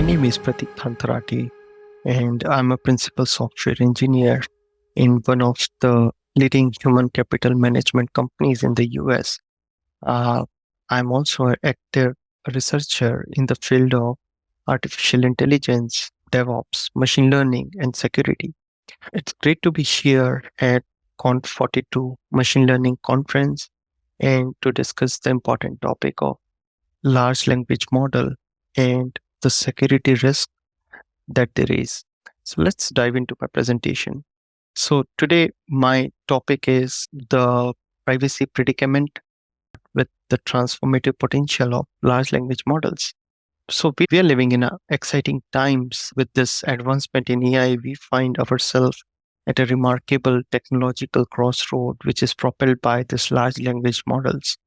name is Pratik Thantharate, and I'm a principal software engineer in one of the leading human capital management companies in the US. Uh, I'm also an active researcher in the field of artificial intelligence, DevOps, machine learning, and security. It's great to be here at Conf42 Machine Learning Conference and to discuss the important topic of large language model and the security risk that there is. So let's dive into my presentation. So today my topic is the privacy predicament with the transformative potential of large language models. So we are living in exciting times with this advancement in AI. We find ourselves at a remarkable technological crossroad, which is propelled by this large language models.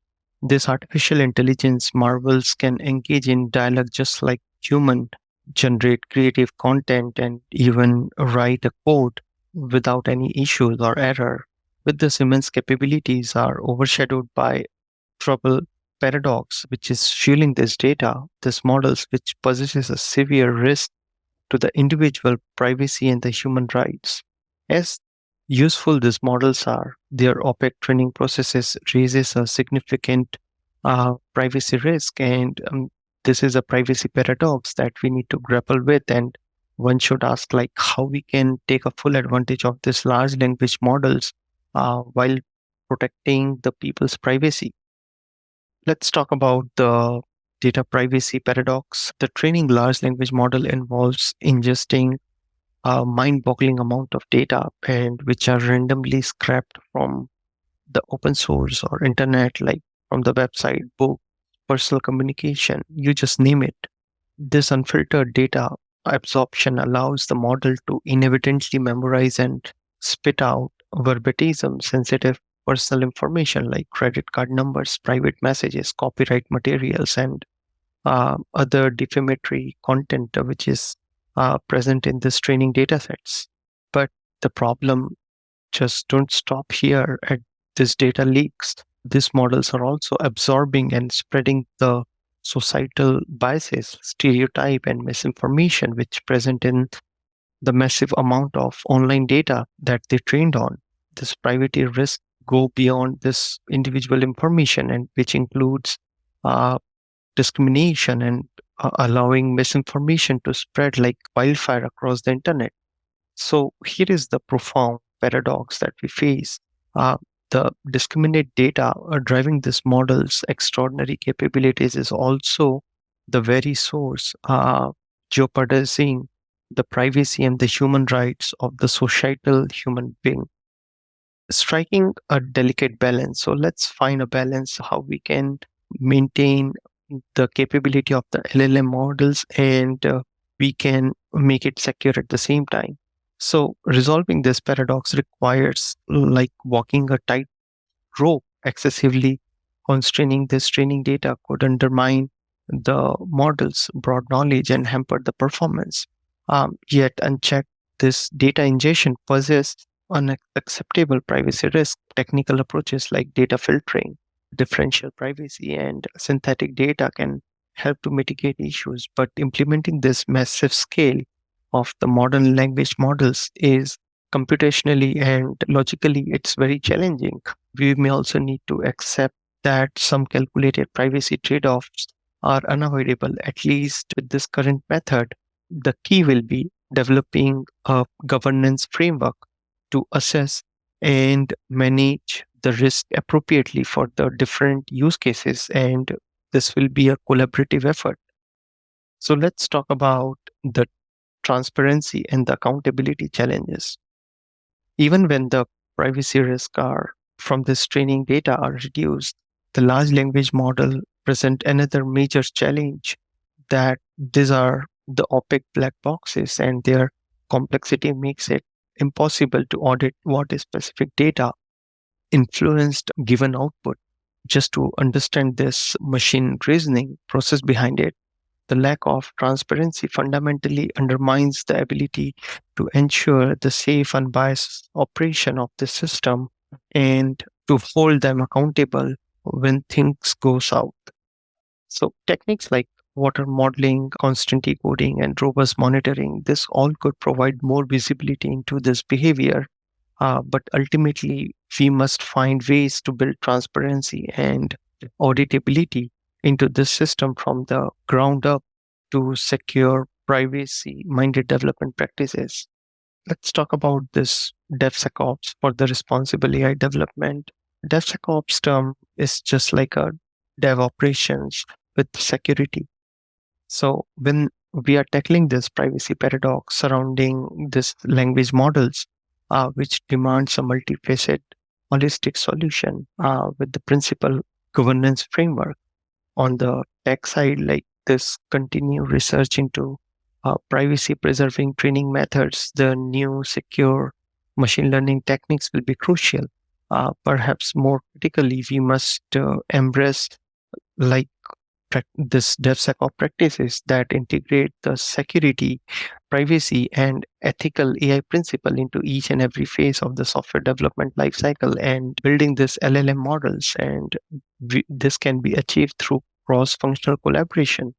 This artificial intelligence marvels can engage in dialogue just like human, generate creative content, and even write a code without any issues or error. With this immense capabilities are overshadowed by trouble paradox, which is fueling this data, this models which possesses a severe risk to the individual privacy and the human rights. As useful these models are, their opaque training processes raises a significant privacy risk, and this is a privacy paradox that we need to grapple with. And one should ask, like, how we can take a full advantage of this large language models while protecting the people's privacy. Let's talk about the data privacy paradox. The training large language model involves ingesting a mind-boggling amount of data and which are randomly scrapped from the open source or internet, like from the website, book, personal communication, you just name it. This unfiltered data absorption allows the model to inadvertently memorize and spit out verbatim sensitive personal information like credit card numbers, private messages, copyright materials, and other defamatory content which is present in this training data sets. But the problem just don't stop here at this data leaks. These models are also absorbing and spreading the societal biases, stereotype, and misinformation which present in the massive amount of online data that they trained on. This privacy risk go beyond this individual information, and which includes uh, discrimination and allowing misinformation to spread like wildfire across the internet. So here is the profound paradox that we face. Uh, the discriminate data driving this model's extraordinary capabilities is also the very source jeopardizing the privacy and the human rights of the societal human being. Striking a delicate balance. So let's find a balance how we can maintain the capability of the LLM models and we can make it secure at the same time. So resolving this paradox requires like walking a tight rope. Excessively constraining this training data could undermine the model's broad knowledge and hamper the performance. Yet unchecked, this data ingestion poses unacceptable privacy risk. Technical approaches like data filtering, differential privacy, and synthetic data can help to mitigate issues, but implementing this massive scale of the modern language models is computationally and logically it's very challenging. We may also need to accept that some calculated privacy trade-offs are unavoidable, at least with this current method. The key will be developing a governance framework to assess and manage the risk appropriately for the different use cases, and this will be a collaborative effort. So let's talk about the transparency and the accountability challenges. Even when the privacy risks are from this training data are reduced, the large language model present another major challenge, that these are the opaque black boxes and their complexity makes it impossible to audit what is specific data influenced given output. Just to understand this machine reasoning process behind it, the lack of transparency fundamentally undermines the ability to ensure the safe, unbiased operation of the system and to hold them accountable when things go south. So techniques like water modeling, constant decoding, and robust monitoring. This all could provide more visibility into this behavior. But ultimately, we must find ways to build transparency and auditability into this system from the ground up to secure privacy minded development practices. Let's talk about this DevSecOps for the responsible AI development. DevSecOps term is just like a dev operations with security. So when we are tackling this privacy paradox surrounding this language models, which demands a multifaceted, holistic solution with the principal governance framework on the tech side, like this continue research into privacy preserving training methods, the new secure machine learning techniques will be crucial. Perhaps more critically, we must embrace like this DevSecOps practices that integrate the security, privacy, and ethical AI principle into each and every phase of the software development lifecycle and building this LLM models. And this can be achieved through cross-functional collaboration.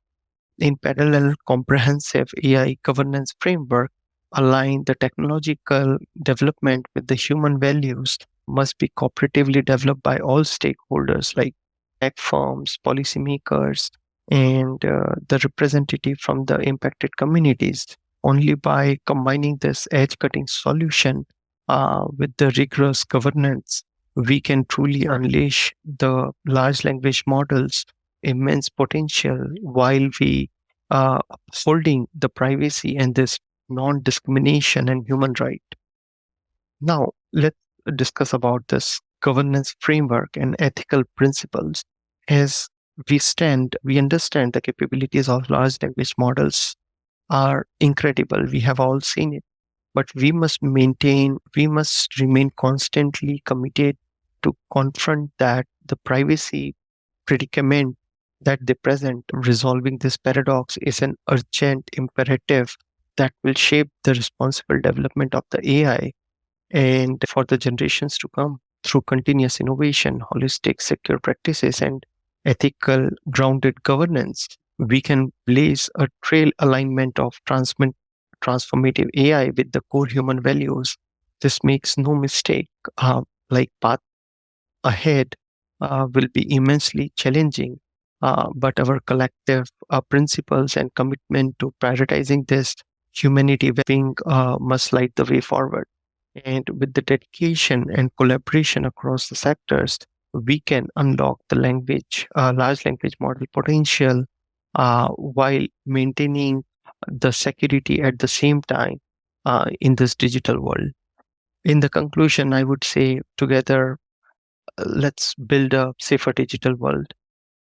In parallel, comprehensive AI governance framework align the technological development with the human values must be cooperatively developed by all stakeholders like tech firms, policymakers, and the representative from the impacted communities. Only by combining this edge-cutting solution with the rigorous governance, we can truly unleash the large language models immense potential while we upholding the privacy and this non-discrimination and human right. Now, let's discuss about this governance framework and ethical principles. As we understand the capabilities of large language models are incredible. We have all seen it, but we must remain constantly committed to confront that the privacy predicament that they present. Resolving this paradox is an urgent imperative that will shape the responsible development of the AI and for the generations to come through continuous innovation, holistic, secure practices, and ethical, grounded governance. We can blaze a trail alignment of transformative AI with the core human values. This makes no mistake, like path ahead will be immensely challenging. But our collective principles and commitment to prioritizing this humanity being must light the way forward. And with the dedication and collaboration across the sectors, we can unlock the large language model potential while maintaining the security at the same time in this digital world. In the conclusion, I would say together, let's build a safer digital world